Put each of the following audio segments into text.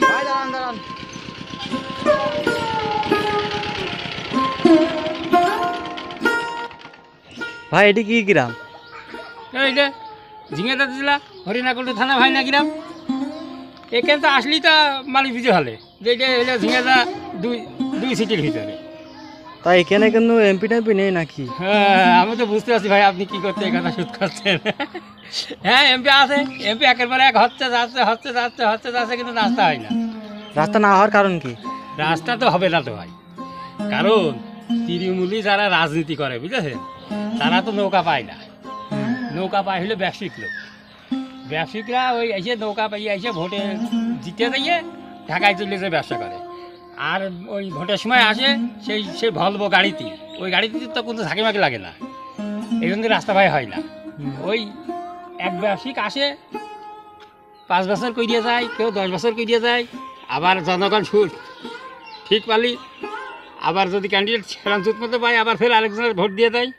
ভাই দাঁড়ান দাঁড়ান। ভাই এটি কি গ্রাম? এই যে ঝিঙেটা দিলা হরিণাকুণ্ডু থানা ভাই না গ্রাম। এখানে তো আসলেই তো মালিক বুঝে হলে যে এটা হলো ঝিঙেটা দুই সিটির ভিতরে। তাই এখানে কিন্তু এমপি টেমপি নেই নাকি? হ্যাঁ আমি তো বুঝতে পারছি ভাই আপনি কি করতে এই কথা শুট করছেন। হ্যাঁ এমপি আছে, এমপি একের পর এক হচ্ছে যাচ্ছে কিন্তু রাস্তা হয় না। রাস্তা না হওয়ার কারণ কি? রাস্তা তো হবে না তো ভাই, কারণ তৃণমূলী যারা রাজনীতি করে বুঝেছেন তারা তো নৌকা পায় না। নৌকা পায় হলে ব্যবসায়িক লোক, ব্যবসায়িকরা ওই এসে নৌকা পাইয়ে এসে ভোটে জিতে যাইয়ে ঢাকায় চলে যে ব্যবসা করে। আর ওই ভোটের সময় আসে সেই ভলভো গাড়িতে, ওই গাড়িতে তো কোনো ঝাঁকি মাকি লাগে না, এই জন্য রাস্তা ভাই হয় না। ওই এক ব্যবসায়িক আসে 5 বছর করিয়ে যায়, কেউ 10 বছর করিয়ে যায়, আবার জনগণ ঠিক পালি আবার যদি ক্যান্ডিডেট সেরান জুত মতো পায় আবার ফের আরেকজনের ভোট দিয়ে দেয়।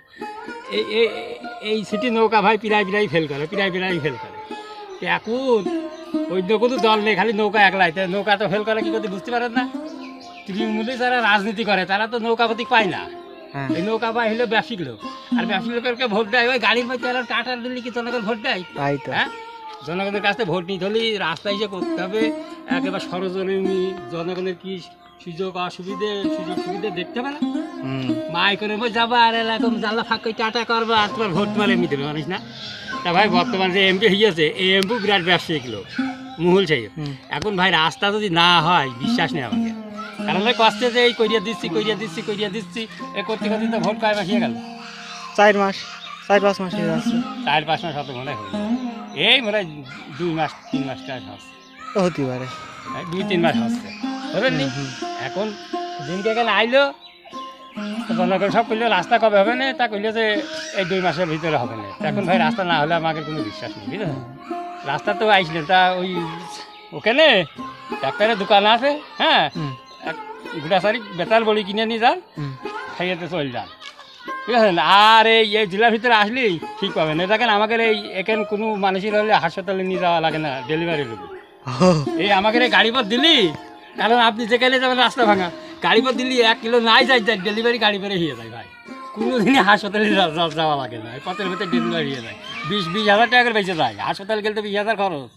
এই সিটি নৌকা ভাই পিরাই ফেল করে। তো এখন ওই কোনো দল নেই, খালি নৌকা একলাই, তো নৌকা তো ফেল করে কি করতে বুঝতে পারেন না। তৃণমূলে যারা রাজনীতি করে তারা তো নৌকা প্রতীক পায় না। এই নৌকা পায় হলো ব্যবসায়িক লোক, আর ব্যবসায়িক লোকেরকে ভোট দেয় ওই গাড়ির মধ্যে টাটার দিল্লি কি জনগণ ভোট দেয়? হ্যাঁ জনগণের কাছে ভোট নিতে হলে রাস্তায় এসে করতে হবে একেবারে সরজমিনি, জনগণের কি সুযোগ সুবিধে দেখতে হবে না। মাই করে যাবা আর এরকম জ্বালা ফাঁক করে টাটা করবা আর তোমার ভোট তোমার এমনি দেবে মানুষ না। তা ভাই বর্তমান যে এমপি হয়েছে এই এমপি বিরাট ব্যবসায়িক লোক মহুল সাহেব। এখন ভাই রাস্তা যদি না হয় বিশ্বাস নেই আমাকে, কারণ ভাই কষ্টে যে এই করিয়া দিচ্ছি এ করতে তো ভোট কয় মাস হয়ে গেল? 4 মাস 4-5 মাস হয়ে যাচ্ছে। 4-5 মাস হতে মনে হয় এই মনে হয় 2 মাস 3 মাস টাইম হচ্ছে, হতে পারে 2-3 মাস হচ্ছে বুঝলেন নি। এখন দিনকে এখানে আইলো জনগণ সব করলে রাস্তা কবে হবে না, তা কইলে যে এই 2 মাসের ভিতরে হবে না। এখন ভাই রাস্তা না হলে আমাকে কোনো বিশ্বাস নেই বুঝলেন। রাস্তা তো আইসলেন তা ওই ওখানে ডাক্তারের দোকান আছে, হ্যাঁ গোটাচারি বেতাল বড়ি কিনে নিয়ে যান, খাইয়েতে চল যান বুঝলেন। আর এই জেলার ভিতরে আসলেই ঠিক পাবেন। এই দেখেন আমাদের এখানে কোনো মানুষের হলে হাসপাতালে নিয়ে যাওয়া লাগে না, ডেলিভারি রোগী এই আমাদের এই গাড়ি পথ দিলি, কারণ আপনি যেখানে যাবেন রাস্তা ভাঙা, গাড়ি পথ দিলি 1 কিলো নাই যায় ডেলিভারি গাড়ি করে হয়ে যায় ভাই, কোনো দিনই হাসপাতালে যাওয়া লাগে না, পথের ভিতরে ডেলিভারি হয়ে যায়। 20,000 টাকা করে বেঁচে যায়, হাসপাতালে গেলে তো 20,000 খরচ।